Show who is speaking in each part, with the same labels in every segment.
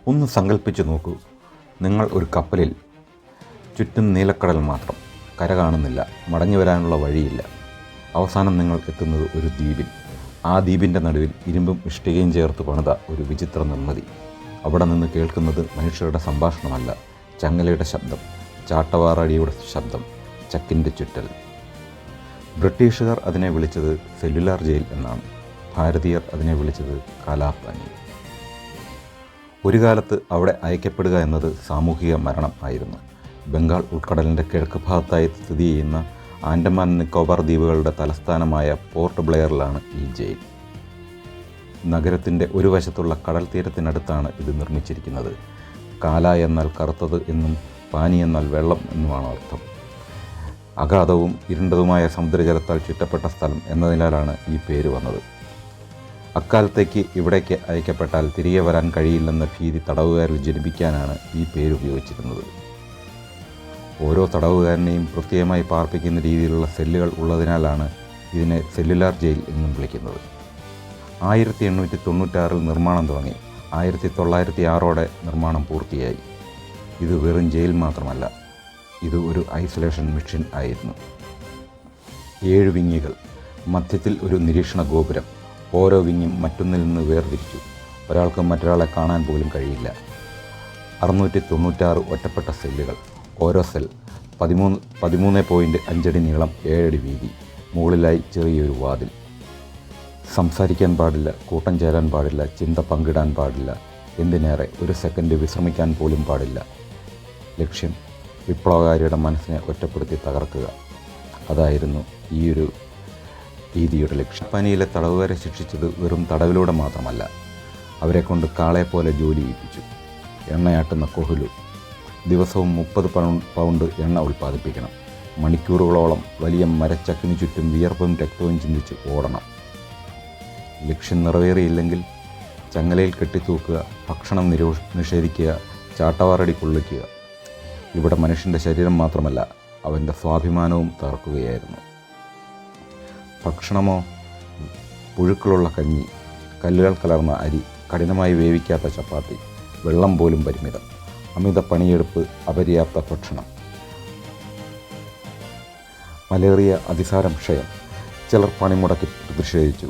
Speaker 1: ഒന്ന് സങ്കല്പിച്ചു നോക്കൂ, നിങ്ങൾ ഒരു കപ്പലിൽ, ചുറ്റും നീലക്കടൽ മാത്രം, കര കാണുന്നില്ല, മടങ്ങി വരാനുള്ള വഴിയില്ല. അവസാനം നിങ്ങൾ എത്തുന്നത് ഒരു ദ്വീപിൽ. ആ ദ്വീപിൻ്റെ നടുവിൽ ഇരുമ്പും ഇഷ്ടികയും ചേർത്ത് പണിത ഒരു വിചിത്ര നിർമ്മിതി. അവിടെ നിന്ന് കേൾക്കുന്നത് മനുഷ്യരുടെ സംഭാഷണമല്ല, ചങ്ങലയുടെ ശബ്ദം, ചാട്ടവാറടിയുടെ ശബ്ദം, ചക്കിൻ്റെ ചുറ്റൽ. ബ്രിട്ടീഷുകാർ അതിനെ വിളിച്ചത് സെല്ലുലാർ ജയിൽ എന്നാണ്. ഭാരതീയർ അതിനെ വിളിച്ചത് കാലാപാനി. ഒരു കാലത്ത് അവിടെ അയക്കപ്പെടുക എന്നത് സാമൂഹിക മരണം ആയിരുന്നു. ബംഗാൾ ഉൾക്കടലിൻ്റെ കിഴക്ക് ഭാഗത്തായി സ്ഥിതി ചെയ്യുന്ന ആൻഡമാൻ നിക്കോബാർ ദ്വീപുകളുടെ തലസ്ഥാനമായ പോർട്ട് ബ്ലെയറിലാണ് ഈ ജയിൽ. നഗരത്തിൻ്റെ ഒരു വശത്തുള്ള കടൽ തീരത്തിനടുത്താണ് ഇത് നിർമ്മിച്ചിരിക്കുന്നത്. കാല എന്നാൽ കറുത്തത് എന്നും പാനി എന്നാൽ വെള്ളം എന്നുമാണ് അർത്ഥം. അഗാധവും ഇരുണ്ടതുമായ സമുദ്രജലത്താൽ ചുറ്റപ്പെട്ട സ്ഥലം എന്നതിനാലാണ് ഈ പേര് വന്നത്. അക്കാലത്തേക്ക് ഇവിടേക്ക് അയക്കപ്പെട്ടാൽ തിരികെ വരാൻ കഴിയില്ലെന്ന ഭീതി തടവുകാരിൽ ജനിപ്പിക്കാനാണ് ഈ പേര് ഉപയോഗിച്ചിരുന്നത്. ഓരോ തടവുകാരനെയും പ്രത്യേകമായി പാർപ്പിക്കുന്ന രീതിയിലുള്ള സെല്ലുകൾ ഉള്ളതിനാലാണ് ഇതിനെ സെല്ലുലാർ ജയിൽ എന്നും വിളിക്കുന്നത്. 1896 നിർമ്മാണം തുടങ്ങി. 1906 നിർമ്മാണം പൂർത്തിയായി. ഇത് വെറും ജയിൽ മാത്രമല്ല, ഇത് ഒരു ഐസൊലേഷൻ മെഷീൻ ആയിരുന്നു. 7 വിങ്ങുകൾ, മധ്യത്തിൽ ഒരു നിരീക്ഷണ ഗോപുരം. ഓരോ വിങ്ങും മറ്റൊന്നിൽ നിന്ന് വേർതിരിച്ചു. ഒരാൾക്ക് മറ്റൊരാളെ കാണാൻ പോലും കഴിയില്ല. 696 ഒറ്റപ്പെട്ട സെല്ലുകൾ. ഓരോ സെൽ 13.5 അടി നീളം, 7 അടി വീതി. മുകളിലായി ചെറിയൊരു വാതിൽ. സംസാരിക്കാൻ പാടില്ല, കൂട്ടം ചേരാൻ പാടില്ല, ചിന്ത പങ്കിടാൻ പാടില്ല, എന്തിനേറെ ഒരു സെക്കൻഡ് വിശ്രമിക്കാൻ പോലും പാടില്ല. ലക്ഷ്യം വിപ്ലവകാരിയുടെ മനസ്സിനെ ഒറ്റപ്പെടുത്തി തകർക്കുക. അതായിരുന്നു ഈയൊരു രീതിയുടെ ലക്ഷ്യം. പനിയിലെ തടവുകാരെ ശിക്ഷിച്ചത് വെറും തടവിലൂടെ മാത്രമല്ല, അവരെ കൊണ്ട് കാളയെപ്പോലെ ജോലി ചെയ്യിപ്പിച്ചു. എണ്ണയാട്ടുന്ന കൊഹ്ലു ദിവസവും 30 പൗണ്ട് എണ്ണ ഉൽപ്പാദിപ്പിക്കണം. മണിക്കൂറുകളോളം വലിയ മരച്ചക്കിനു ചുറ്റും വിയർപ്പും രക്തവും ചിന്തിച്ച് ഓടണം. ലക്ഷ്യം നിറവേറിയില്ലെങ്കിൽ ചങ്ങലയിൽ കെട്ടിത്തൂക്കുക, ഭക്ഷണം നിഷേധിക്കുക, ചാട്ടവാറടി കൊള്ളിക്കുക. ഇവിടെ മനുഷ്യൻ്റെ ശരീരം മാത്രമല്ല, അവൻ്റെ സ്വാഭിമാനവും തകർക്കുകയായിരുന്നു. ഭക്ഷണമോ പുഴുക്കളുള്ള കഞ്ഞി, കല്ലുകൾ കലർന്ന അരി, കഠിനമായി വേവിക്കാത്ത ചപ്പാത്തി, വെള്ളം പോലും പരിമിതം, അമിത പണിയെടുപ്പ്, അപര്യാപ്ത ഭക്ഷണം, മലേറിയ, അതിസാരം, ക്ഷയം. ചിലർ പണിമുടക്കി പ്രതിഷേധിച്ചു.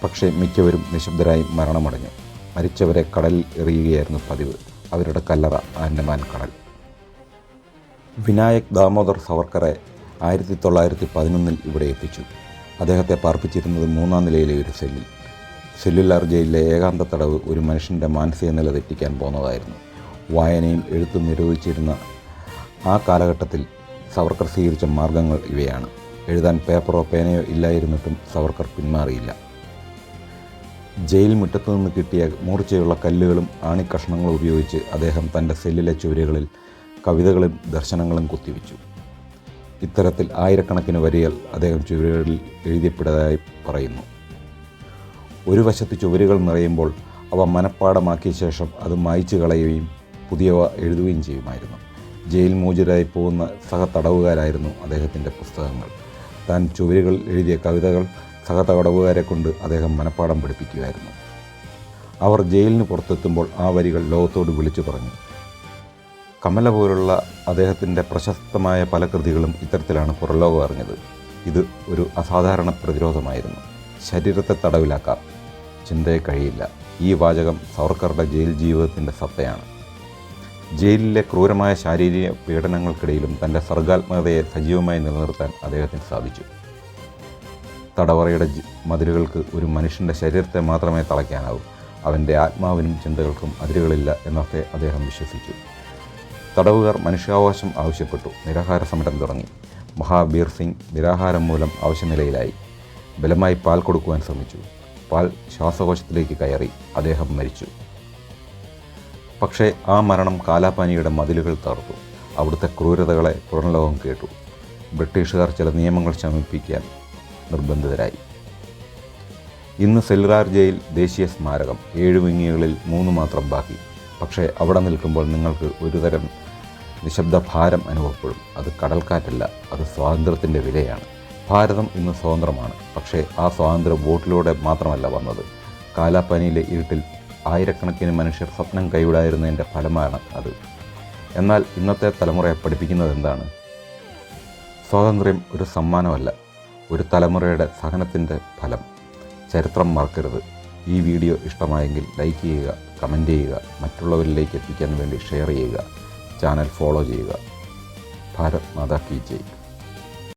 Speaker 1: പക്ഷേ മിക്കവരും നിശബ്ദരായി മരണമടഞ്ഞു. മരിച്ചവരെ കടലിൽ എറിയുകയായിരുന്നു പതിവ്. അവരുടെ കല്ലറ ആൻഡമാൻ കടൽ. വിനായക് ദാമോദർ സവർക്കറെ 1911 ഇവിടെ എത്തിച്ചു. അദ്ദേഹത്തെ പാർപ്പിച്ചിരുന്നത് 3-ാം നിലയിലെ ഒരു സെല്ലിൽ. സെല്ലുലാർ ജയിലിലെ ഏകാന്ത തടവ് ഒരു മനുഷ്യൻ്റെ മാനസിക നില തെറ്റിക്കാൻ പോകുന്നതായിരുന്നു. വായനയും എഴുത്തും നിരോധിച്ചിരുന്ന ആ കാലഘട്ടത്തിൽ സവർക്കർ സ്വീകരിച്ച മാർഗങ്ങൾ ഇവയാണ്. എഴുതാൻ പേപ്പറോ പേനയോ ഇല്ലായിരുന്നിട്ടും സവർക്കർ പിന്മാറിയില്ല. ജയിൽ മുറ്റത്തു നിന്ന് കിട്ടിയ മൂർച്ചയുള്ള കല്ലുകളും ആണിക്കഷ്ണങ്ങളും ഉപയോഗിച്ച് അദ്ദേഹം തൻ്റെ സെല്ലിലെ ചുവരുകളിൽ കവിതകളും ദർശനങ്ങളും കുത്തിവെച്ചു. ഇത്തരത്തിൽ ആയിരക്കണക്കിന് വരികൾ അദ്ദേഹം ചുവരുകളിൽ എഴുതിയപ്പെട്ടതായി പറയുന്നു. ഒരു വശത്ത് ചുവരുകൾ നിറയുമ്പോൾ അവ മനഃപ്പാടമാക്കിയ ശേഷം അത് മായ്ച്ചു കളയുകയും പുതിയവ എഴുതുകയും ചെയ്യുമായിരുന്നു. ജയിൽ മോചിതരായി പോകുന്ന സഹതടവുകാരായിരുന്നു അദ്ദേഹത്തിൻ്റെ പുസ്തകങ്ങൾ. താൻ ചുവരുകൾ എഴുതിയ കവിതകൾ സഹതടവുകാരെ കൊണ്ട് അദ്ദേഹം മനഃപ്പാടം പഠിപ്പിക്കുമായിരുന്നു. അവർ ജയിലിന് പുറത്തെത്തുമ്പോൾ ആ വരികൾ ലോകത്തോട് വിളിച്ചു പറഞ്ഞു. കമല പോലുള്ള അദ്ദേഹത്തിൻ്റെ പ്രശസ്തമായ പല കൃതികളും ഇത്തരത്തിലാണ് പുറംലോകം അറിഞ്ഞത്. ഇത് ഒരു അസാധാരണ പ്രതിരോധമായിരുന്നു. ശരീരത്തെ തടവിലാക്കാം, ചിന്തയെ കഴിയില്ല. ഈ വാചകം സവർക്കറുടെ ജയിൽ ജീവിതത്തിൻ്റെ സത്തയാണ്. ജയിലിലെ ക്രൂരമായ ശാരീരിക പീഡനങ്ങൾക്കിടയിലും തൻ്റെ സർഗാത്മകതയെ സജീവമായി നിലനിർത്താൻ അദ്ദേഹത്തിന് സാധിച്ചു. തടവറയുടെ മതിലുകൾക്ക് ഒരു മനുഷ്യൻ്റെ ശരീരത്തെ മാത്രമേ തളയ്ക്കാനാവൂ. അവൻ്റെ ആത്മാവിനും ചിന്തകൾക്കും അതിരുകളില്ല എന്നൊക്കെ അദ്ദേഹം വിശ്വസിച്ചു. തടവുകാർ മനുഷ്യാവകാശം ആവശ്യപ്പെട്ടു. നിരാഹാര സമരം തുടങ്ങി. മഹാബീർ സിംഗ് നിരാഹാരം മൂലം അവശനിലയിലായി. ബലമായി പാൽ കൊടുക്കുവാൻ ശ്രമിച്ചു. പാൽ ശ്വാസകോശത്തിലേക്ക് കയറി. അദ്ദേഹം മരിച്ചു. പക്ഷേ ആ മരണം കാലാപാനിയുടെ മതിലുകൾ തകർത്തു. അവിടുത്തെ ക്രൂരതകളെ പുറംലോകം കേട്ടു. ബ്രിട്ടീഷുകാർ ചില നിയമങ്ങൾ ശമിപ്പിക്കാൻ നിർബന്ധിതരായി. ഇന്ന് സെല്ലുലാർ ജയിൽ ദേശീയ സ്മാരകം. 7 വിങ്ങുകളിൽ 3 മാത്രം ബാക്കി. പക്ഷേ അവിടെ നിൽക്കുമ്പോൾ നിങ്ങൾക്ക് ഒരുതരം നിശബ്ദ ഭാരം അനുഭവപ്പെടും. അത് കടൽക്കാറ്റല്ല, അത് സ്വാതന്ത്ര്യത്തിൻ്റെ വിലയാണ്. ഭാരതം ഇന്ന് സ്വതന്ത്രമാണ്. പക്ഷേ ആ സ്വാതന്ത്ര്യം വോട്ടിലൂടെ മാത്രമല്ല വന്നത്. കാലാപാനിയിലെ ഇരുട്ടിൽ ആയിരക്കണക്കിന് മനുഷ്യർ സ്വപ്നം കൈവിടാതിരുന്നതിൻ്റെ ഫലമാണ് അത്. എന്നാൽ ഇന്നത്തെ തലമുറയെ പഠിപ്പിക്കുന്നത് എന്താണ്? സ്വാതന്ത്ര്യം ഒരു സമ്മാനമല്ല, ഒരു തലമുറയുടെ സഹനത്തിൻ്റെ ഫലം. ചരിത്രം മറക്കരുത്. ഈ വീഡിയോ ഇഷ്ടമായെങ്കിൽ ലൈക്ക് ചെയ്യുക, കമൻറ്റ് ചെയ്യുക, മറ്റുള്ളവരിലേക്ക് എത്തിക്കാൻ വേണ്ടി ഷെയർ ചെയ്യുക, ചാനൽ ഫോളോ ചെയ്യുക. ഭാരത് മാതാ കി ജയ്.